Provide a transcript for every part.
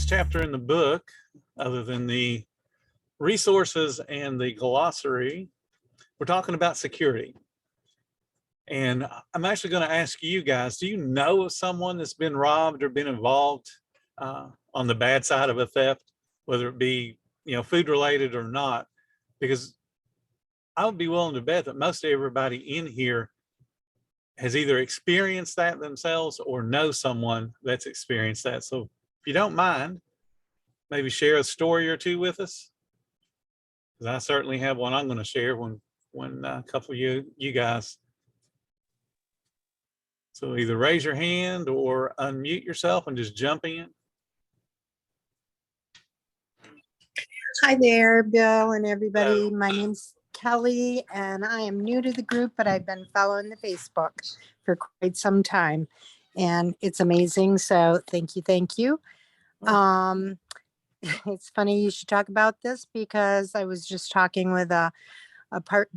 chapter in the book, other than the resources and the glossary, we're talking about security. And I'm actually going to ask you guys, do you know of someone that's been robbed or been involved on the bad side of a theft, whether it be, food related or not? Because I would be willing to bet that most everybody in here has either experienced that themselves or know someone that's experienced that. So if you don't mind, maybe share a story or two with us, because I certainly have one I'm going to share when a couple of you guys. So either raise your hand or unmute yourself and just jump in. Hi there, Bill and everybody. Hello. My name's Kelly and I am new to the group, but I've been following the Facebook for quite some time and it's amazing. So thank you. It's funny you should talk about this because I was just talking with a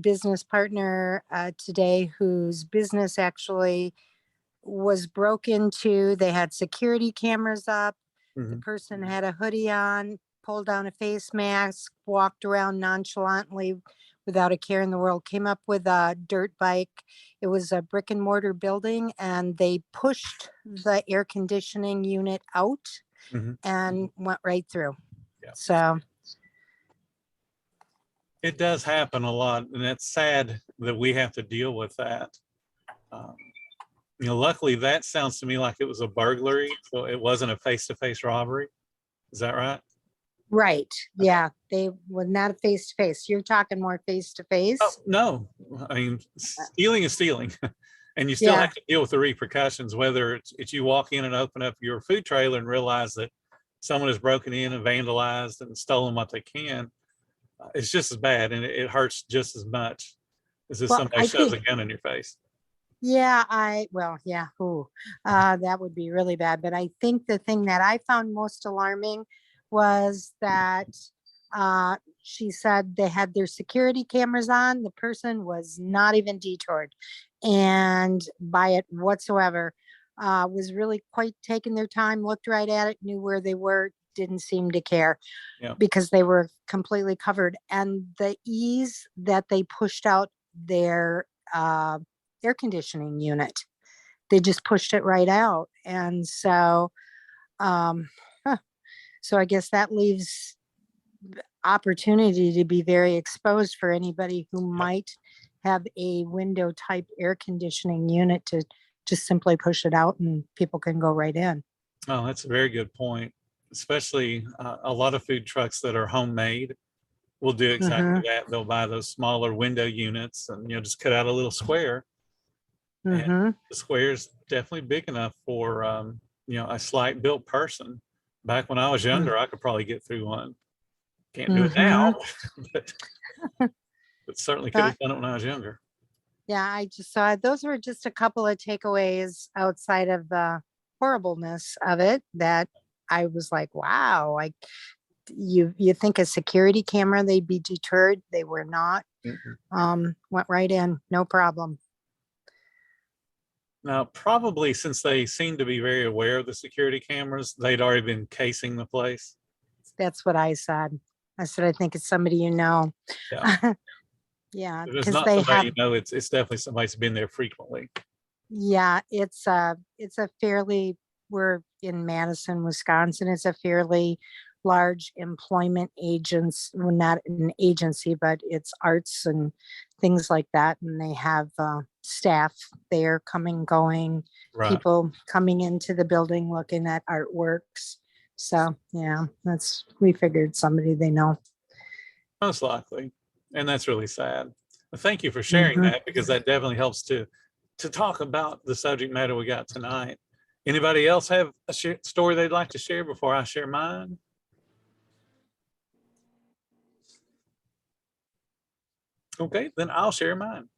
business partner today whose business actually was broken into. They had security cameras up. The person had a hoodie on, pulled down a face mask, walked around nonchalantly without a care in the world, came up with a dirt bike. It was a brick and mortar building and they pushed the air conditioning unit out and went right through. Yeah. So it does happen a lot, and it's sad that we have to deal with that. Luckily that sounds to me like it was a burglary, so it wasn't a face-to-face robbery. Is that right? Right. Yeah. They were not a face-to-face. You're talking more face-to-face. Oh, no, I mean, stealing is stealing. And you still have to deal with the repercussions, whether it's you walk in and open up your food trailer and realize that someone has broken in and vandalized and stolen what they can. It's just as bad, and it hurts just as much as if somebody shoves a gun in your face. Yeah, that would be really bad. But I think the thing that I found most alarming was that she said they had their security cameras on. The person was not even detoured and by it whatsoever, was really quite taking their time, looked right at it, knew where they were, didn't seem to care because they were completely covered. And the ease that they pushed out their air conditioning unit, they just pushed it right out. And so so I guess that leaves opportunity to be very exposed for anybody who might have a window type air conditioning unit to just simply push it out and people can go right in. Oh, that's a very good point. Especially a lot of food trucks that are homemade will do exactly that. They'll buy those smaller window units and just cut out a little square. And the square is definitely big enough for a slight built person. Back when I was younger, I could probably get through one. Can't do it now, but certainly could have done it when I was younger. Yeah, I just saw those were just a couple of takeaways outside of the horribleness of it that I was like, wow, you think a security camera, they'd be deterred. They were not. Went right in, no problem. Now, probably since they seem to be very aware of the security cameras, they'd already been casing the place. That's what I said. I said, I think it's somebody you know. Yeah. Yeah. If it's not somebody it's definitely somebody who's been there frequently. Yeah, it's a fairly, we're in Madison, Wisconsin. It's a fairly large employment agents, well, not an agency, but it's arts and things like that. And they have staff there coming, going, people coming into the building, looking at artworks. So yeah, we figured somebody they know. Most likely. And that's really sad. Well, thank you for sharing that, because that definitely helps to talk about the subject matter we got tonight. Anybody else have a story they'd like to share before I share mine? Okay, then I'll share mine.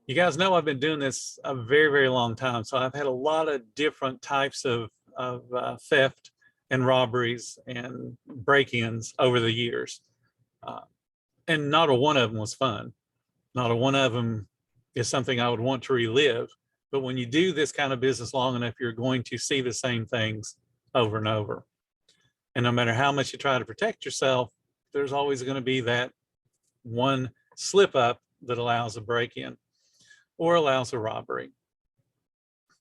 You guys know I've been doing this a very, very long time. So I've had a lot of different types of theft and robberies and break-ins over the years. And not a one of them was fun. Not a one of them is something I would want to relive. But when you do this kind of business long enough, you're going to see the same things over and over. And no matter how much you try to protect yourself, there's always going to be that one slip up that allows a break-in or allows a robbery.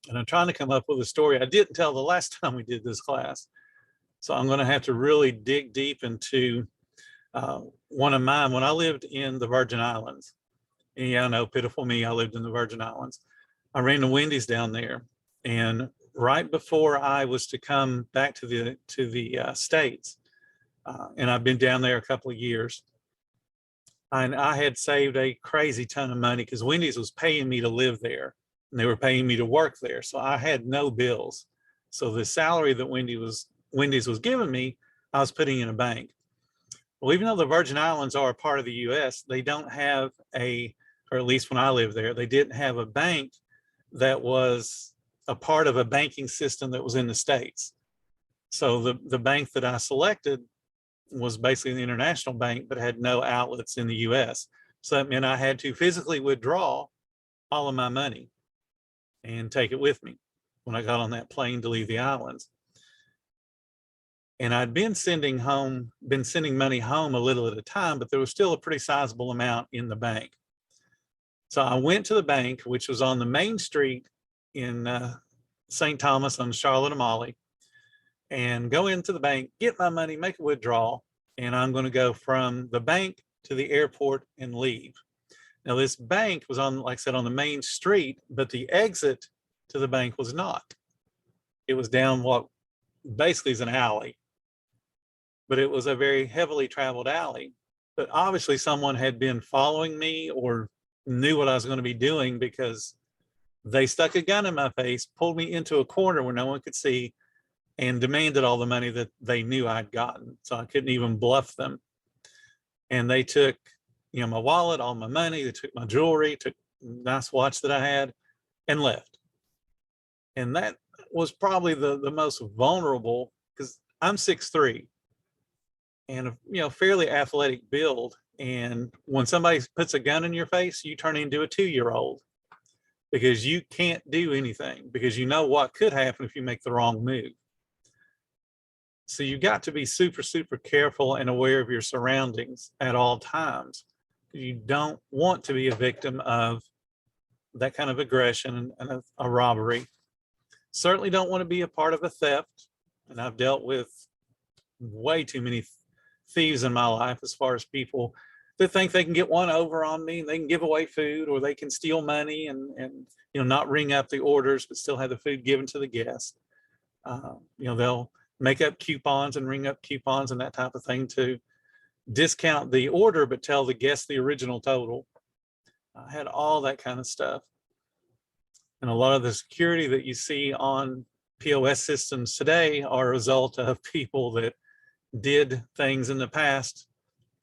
And I'm trying to come up with a story I didn't tell the last time we did this class. So I'm going to have to really dig deep into one of mine. When I lived in the Virgin Islands, and yeah, I know, pitiful me, I lived in the Virgin Islands. I ran the Wendy's down there, and right before I was to come back to the States, and I've been down there a couple of years, and I had saved a crazy ton of money because Wendy's was paying me to live there, and they were paying me to work there, so I had no bills. So the salary that Wendy's was giving me, I was putting in a bank. Well, even though the Virgin Islands are a part of the U.S., they don't have or at least when I lived there, they didn't have a bank that was a part of a banking system that was in the States. So the bank that I selected was basically an international bank, but had no outlets in the US. So that meant I had to physically withdraw all of my money and take it with me when I got on that plane to leave the islands. And I'd been sending money home a little at a time, but there was still a pretty sizable amount in the bank. So I went to the bank, which was on the main street in St. Thomas on Charlotte Amalie, and go into the bank, get my money, make a withdrawal, and I'm going to go from the bank to the airport and leave. Now, this bank was on, like I said, on the main street, but the exit to the bank was not. It was down what basically is an alley, but it was a very heavily traveled alley. But obviously someone had been following me or knew what I was going to be doing, because they stuck a gun in my face, pulled me into a corner where no one could see, and demanded all the money that they knew I'd gotten. So I couldn't even bluff them. And they took, my wallet, all my money, they took my jewelry, took a nice watch that I had, and left. And that was probably the most vulnerable, because I'm 6'3" and fairly athletic build. And when somebody puts a gun in your face, you turn into a 2-year-old, because you can't do anything, because you know what could happen if you make the wrong move. So you've got to be super, super careful and aware of your surroundings at all times. You don't want to be a victim of that kind of aggression and a robbery. Certainly don't want to be a part of a theft. And I've dealt with way too many thieves in my life, as far as people that think they can get one over on me, and they can give away food, or they can steal money and not ring up the orders but still have the food given to the guest. They'll make up coupons and ring up coupons and that type of thing to discount the order but tell the guest the original total. I had all that kind of stuff. And a lot of the security that you see on POS systems today are a result of people that did things in the past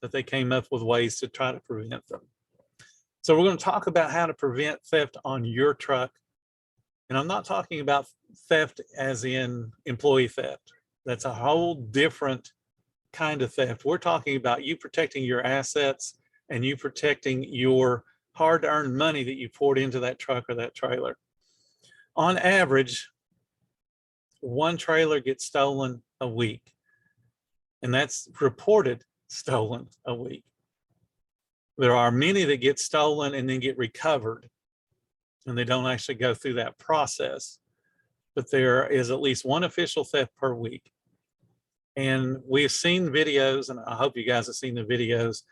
that they came up with ways to try to prevent them. So we're going to talk about how to prevent theft on your truck. And I'm not talking about theft as in employee theft. That's a whole different kind of theft. We're talking about you protecting your assets and you protecting your hard-earned money that you poured into that truck or that trailer. On average, one trailer gets stolen a week, and that's reported stolen a week. There are many that get stolen and then get recovered, and they don't actually go through that process. But there is at least one official theft per week. And we've seen videos, and I hope you guys have seen the videos,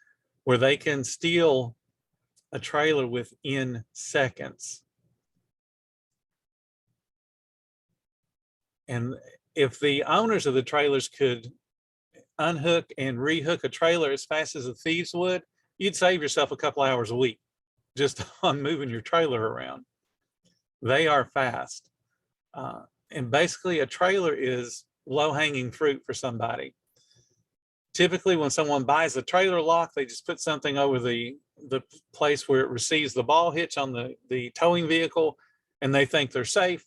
where they can steal a trailer within seconds. And if the owners of the trailers could unhook and rehook a trailer as fast as the thieves would, you'd save yourself a couple hours a week just on moving your trailer around. They are fast. And basically a trailer is low-hanging fruit for somebody. Typically when someone buys a trailer lock, they just put something over the place where it receives the ball hitch on the towing vehicle, and they think they're safe.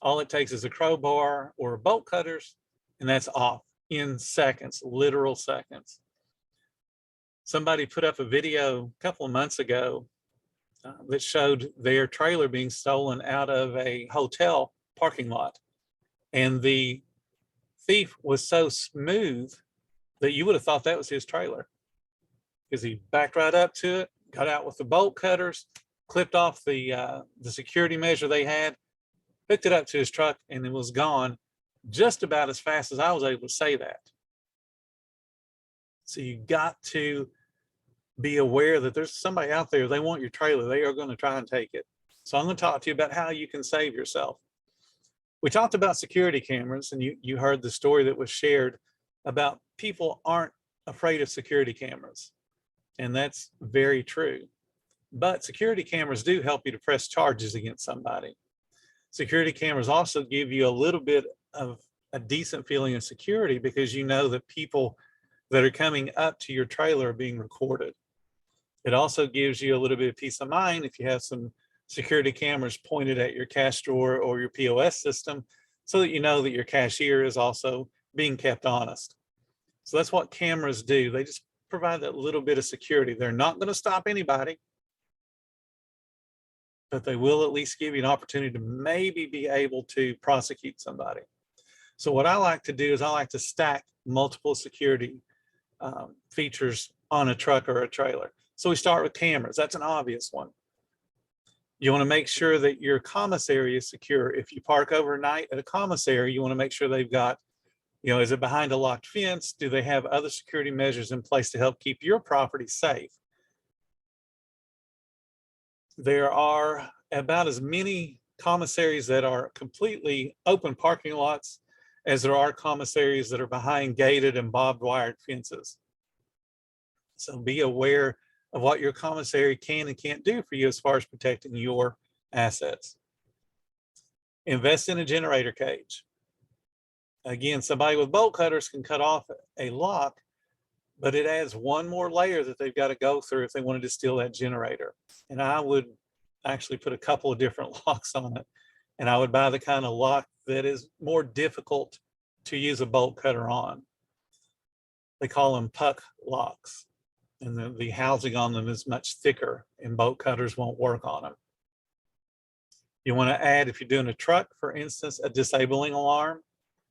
All it takes is a crowbar or bolt cutters, and that's off in seconds, literal seconds. Somebody put up a video a couple of months ago that showed their trailer being stolen out of a hotel parking lot. And the thief was so smooth that you would have thought that was his trailer, because he backed right up to it, got out with the bolt cutters, clipped off the security measure they had, hooked it up to his truck, and it was gone just about as fast as I was able to say that. So you got to be aware that there's somebody out there, they want your trailer, they are going to try and take it. So I'm going to talk to you about how you can save yourself. We talked about security cameras, and you heard the story that was shared about people aren't afraid of security cameras. And that's very true. But security cameras do help you to press charges against somebody. Security cameras also give you a little bit of a decent feeling of security, because you know that people that are coming up to your trailer are being recorded. It also gives you a little bit of peace of mind if you have some security cameras pointed at your cash drawer or your POS system, so that you know that your cashier is also being kept honest. So that's what cameras do. They just provide that little bit of security. They're not going to stop anybody, but they will at least give you an opportunity to maybe be able to prosecute somebody. So what I like to do is I like to stack multiple security features on a truck or a trailer. So we start with cameras. That's an obvious one. You want to make sure that your commissary is secure. If you park overnight at a commissary, you want to make sure they've got, is it behind a locked fence? Do they have other security measures in place to help keep your property safe? There are about as many commissaries that are completely open parking lots as there are commissaries that are behind gated and barbed wired fences. So be aware of what your commissary can and can't do for you as far as protecting your assets. Invest in a generator cage. Again, somebody with bolt cutters can cut off a lock, but it adds one more layer that they've got to go through if they wanted to steal that generator. And I would actually put a couple of different locks on it. And I would buy the kind of lock that is more difficult to use a bolt cutter on. They call them puck locks. And the housing on them is much thicker, and bolt cutters won't work on them. You want to add, if you're doing a truck, for instance, a disabling alarm.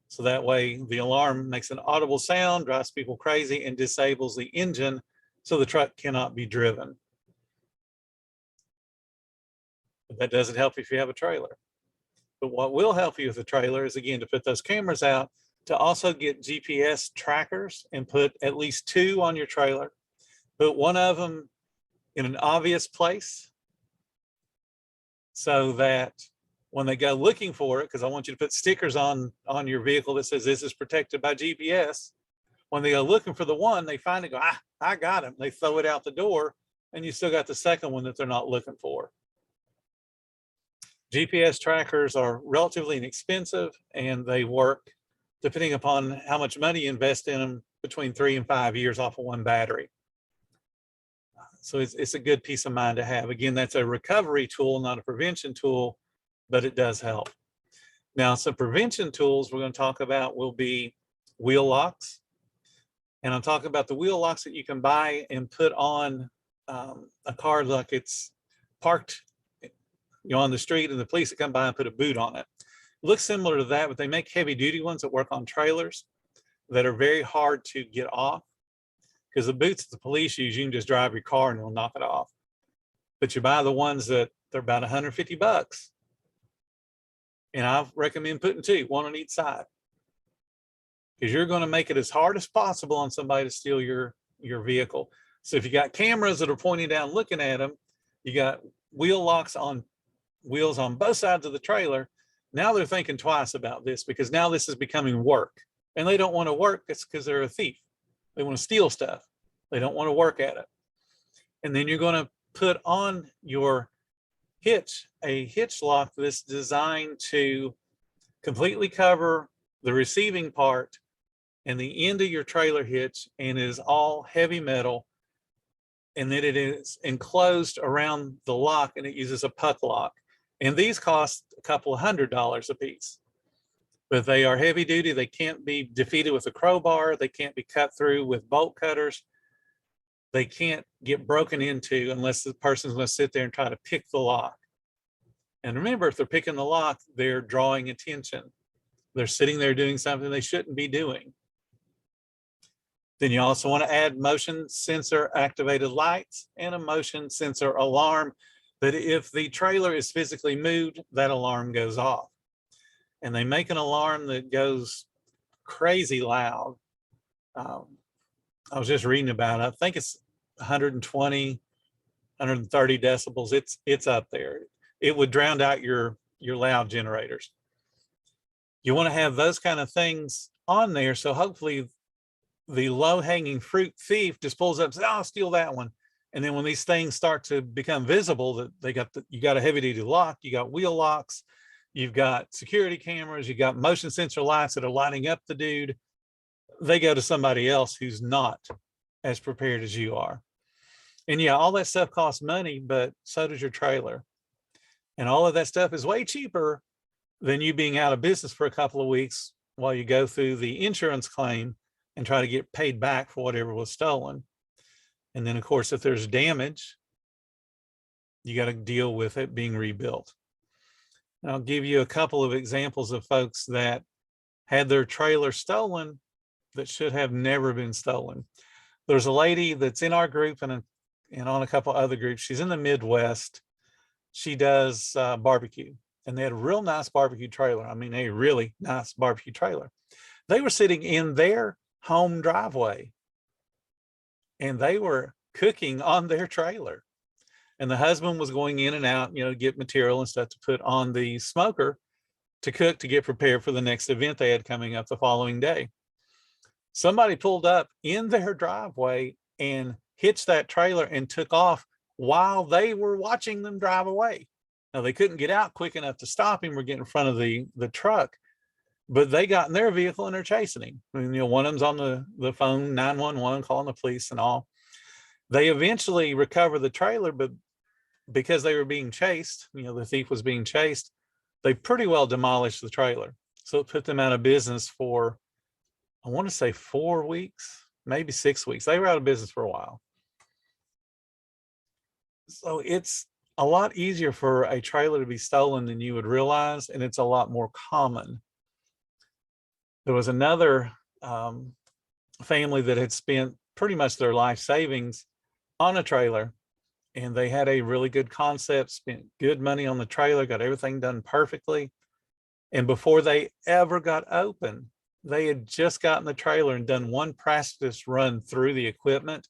So that way the alarm makes an audible sound, drives people crazy, and disables the engine so the truck cannot be driven. But that doesn't help if you have a trailer. But what will help you with a trailer is, again, to put those cameras out, to also get GPS trackers and put at least 2 on your trailer. Put one of them in an obvious place so that when they go looking for it, because I want you to put stickers on your vehicle that says this is protected by GPS. When they go looking for the one, they find it, go, I got him. They throw it out the door, and you still got the second one that they're not looking for. GPS trackers are relatively inexpensive, and they work, depending upon how much money you invest in them, between 3 and 5 years off of one battery. So it's a good peace of mind to have. Again, that's a recovery tool, not a prevention tool, but it does help. Now, some prevention tools we're going to talk about will be wheel locks. And I'm talking about the wheel locks that you can buy and put on a car like it's parked on the street, and the police that come by and put a boot on it. It looks similar to that, but they make heavy duty ones that work on trailers that are very hard to get off. Because the boots that the police use, you can just drive your car and they'll knock it off. But you buy the ones that they're about $150. And I recommend putting 2, 1 on each side. Because you're going to make it as hard as possible on somebody to steal your vehicle. So if you got cameras that are pointing down looking at them, you got wheel locks on wheels on both sides of the trailer. Now they're thinking twice about this, because now this is becoming work. And they don't want to work. It's because they're a thief. They want to steal stuff. They don't want to work at it. And then you're going to put on your hitch a hitch lock that's designed to completely cover the receiving part and the end of your trailer hitch, and is all heavy metal. And then it is enclosed around the lock, and it uses a puck lock. And these cost a couple of $100 a piece. But they are heavy duty. They can't be defeated with a crowbar. They can't be cut through with bolt cutters. They can't get broken into unless the person's going to sit there and try to pick the lock. And remember, if they're picking the lock, they're drawing attention. They're sitting there doing something they shouldn't be doing. Then you also want to add motion sensor activated lights and a motion sensor alarm, that if the trailer is physically moved, that alarm goes off. And they make an alarm that goes crazy loud. I was just reading about it. I think it's 120, 130 decibels. It's up there. It would drown out your loud generators. You want to have those kind of things on there, so hopefully the low-hanging fruit thief just pulls up and says, oh, I'll steal that one. And then when these things start to become visible, that you got a heavy-duty lock, you got wheel locks, you've got security cameras, you got motion sensor lights that are lighting up the dude, they go to somebody else who's not as prepared as you are. And yeah, all that stuff costs money, but so does your trailer. And all of that stuff is way cheaper than you being out of business for a couple of weeks while you go through the insurance claim and try to get paid back for whatever was stolen. And then of course, if there's damage, you got to deal with it being rebuilt. And I'll give you a couple of examples of folks that had their trailer stolen that should have never been stolen. There's a lady that's in our group and on a couple other groups. She's in the Midwest. She does barbecue, and they had a real nice barbecue trailer. I mean, a really nice barbecue trailer. They were sitting in their home driveway and they were cooking on their trailer. And the husband was going in and out, get material and stuff to put on the smoker to cook, to get prepared for the next event they had coming up the following day. Somebody pulled up in their driveway and hitched that trailer and took off while they were watching them drive away. Now they couldn't get out quick enough to stop him or get in front of the truck, but they got in their vehicle and they're chasing him. I mean, one of them's on the phone, 911, calling the police and all. They eventually recovered the trailer, but because they were being chased, the thief was being chased, they pretty well demolished the trailer. So it put them out of business for, I want to say 4 weeks, maybe 6 weeks. They were out of business for a while. So it's a lot easier for a trailer to be stolen than you would realize, and it's a lot more common. There was another family that had spent pretty much their life savings on a trailer, and they had a really good concept, spent good money on the trailer, got everything done perfectly. And before they ever got open, they had just gotten the trailer and done one practice run through the equipment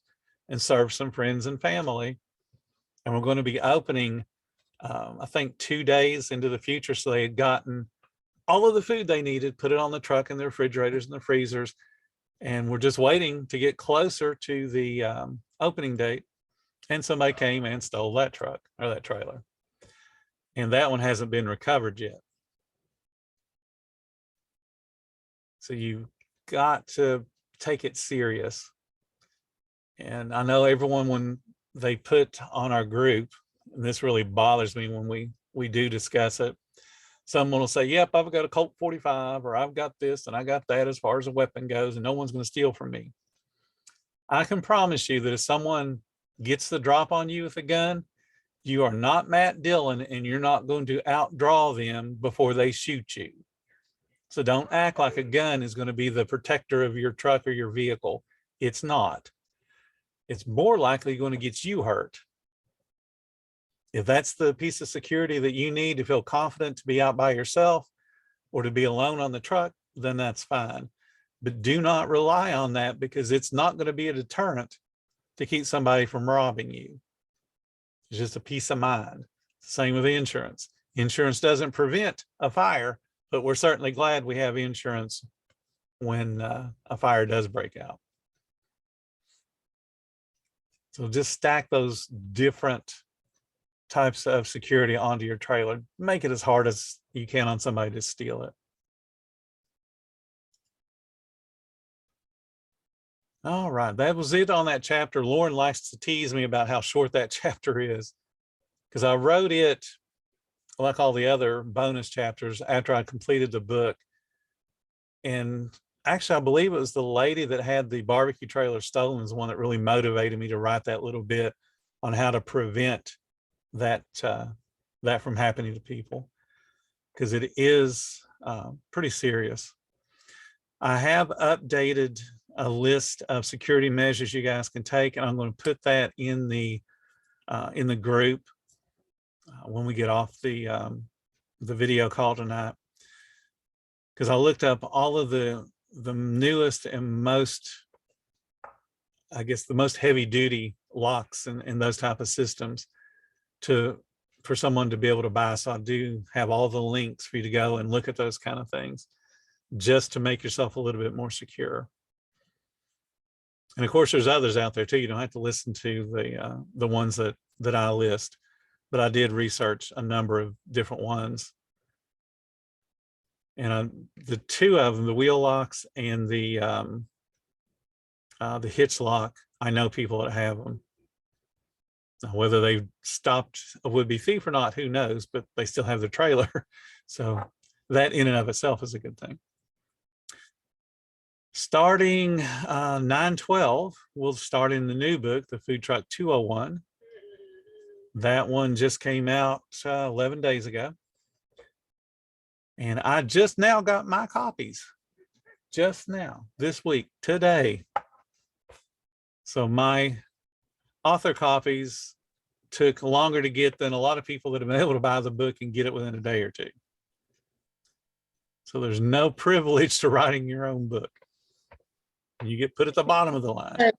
and served some friends and family. And we're going to be opening, I think 2 days into the future. So they had gotten all of the food they needed, put it on the truck in the refrigerators and the freezers. And we're just waiting to get closer to the opening date. And somebody came and stole that truck or that trailer. And that one hasn't been recovered yet. So you've got to take it serious. And I know everyone, when they put on our group, and this really bothers me when we do discuss it, someone will say, yep, I've got a Colt 45, or I've got this and I got that as far as a weapon goes, and no one's going to steal from me. I can promise you that if someone gets the drop on you with a gun, you are not Matt Dillon, and you're not going to outdraw them before they shoot you. So don't act like a gun is going to be the protector of your truck or your vehicle. It's not. It's more likely going to get you hurt. If that's the piece of security that you need to feel confident to be out by yourself or to be alone on the truck, then that's fine. But do not rely on that, because it's not going to be a deterrent to keep somebody from robbing you. It's just a peace of mind. Same with insurance. Insurance doesn't prevent a fire, but we're certainly glad we have insurance when a fire does break out. So just stack those different types of security onto your trailer. Make it as hard as you can on somebody to steal it. All right, that was it on that chapter. Lauren likes to tease me about how short that chapter is, because I wrote it like all the other bonus chapters after I completed the book. And actually, I believe it was the lady that had the barbecue trailer stolen is the one that really motivated me to write that little bit on how to prevent that that from happening to people, because it is pretty serious. I have updated a list of security measures you guys can take, and I'm going to put that in the group when we get off the video call tonight, because I looked up all of the newest and most, I guess, the most heavy duty locks and those type of systems for someone to be able to buy. So I do have all the links for you to go and look at those kind of things, just to make yourself a little bit more secure. And of course, there's others out there too. You don't have to listen to the ones that I list, but I did research a number of different ones. And the two of them, the wheel locks and the Hitch Lock, I know people that have them. Now, whether they've stopped a would-be thief or not, who knows, but they still have the trailer. So that in and of itself is a good thing. Starting 9/12, we'll start in the new book, the Food Truck 201. That one just came out 11 days ago. And I just now got my copies. Just now, this week, today. So my author copies took longer to get than a lot of people that have been able to buy the book and get it within a day or two. So there's no privilege to writing your own book. You get put at the bottom of the line.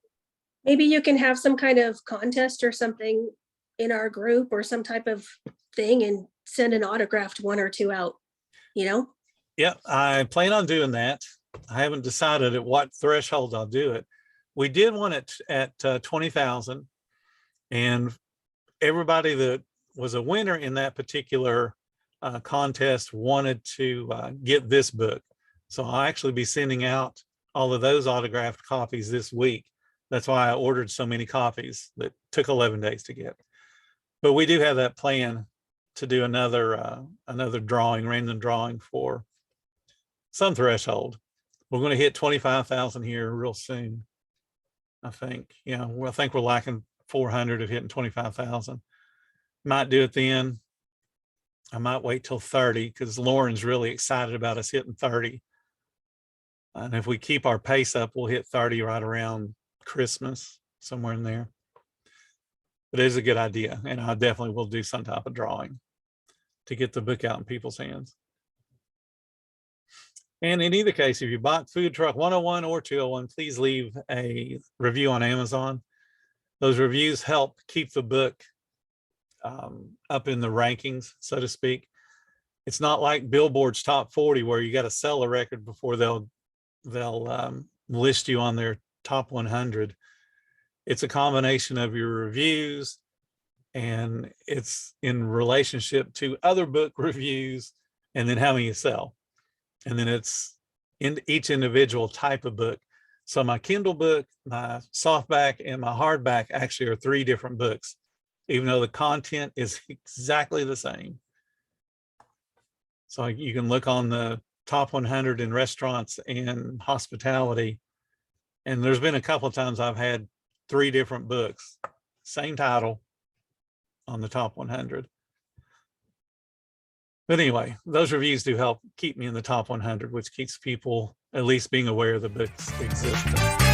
Maybe you can have some kind of contest or something in our group or some type of thing and send an autographed one or two out, you know? Yeah, I plan on doing that. I haven't decided at what threshold I'll do it. We did one at 20,000, and everybody that was a winner in that particular contest wanted to get this book. So I'll actually be sending out all of those autographed copies this week. That's why I ordered so many copies that took 11 days to get. But we do have that plan to do another drawing, random drawing for some threshold. We're going to hit 25,000 here real soon, I think. You know, I think we're lacking 400 of hitting 25,000. Might do it then. I might wait till 30 because Lauren's really excited about us hitting 30. And if we keep our pace up, we'll hit 30 right around Christmas, somewhere in there. But it is a good idea, and I definitely will do some type of drawing to get the book out in people's hands. And in either case, if you bought Food Truck 101 or 201, please leave a review on Amazon. Those reviews help keep the book up in the rankings, so to speak. It's not like Billboard's Top 40 where you got to sell a record before they'll list you on their top 100. It's a combination of your reviews, and it's in relationship to other book reviews, and then how many you sell. And then it's in each individual type of book. So my Kindle book, my softback, and my hardback actually are 3 different books, even though the content is exactly the same. So you can look on the top 100 in restaurants and hospitality, and there's been a couple of times I've had 3 different books, same title, on the top 100. But anyway, those reviews do help keep me in the top 100, which keeps people at least being aware of the book's existence.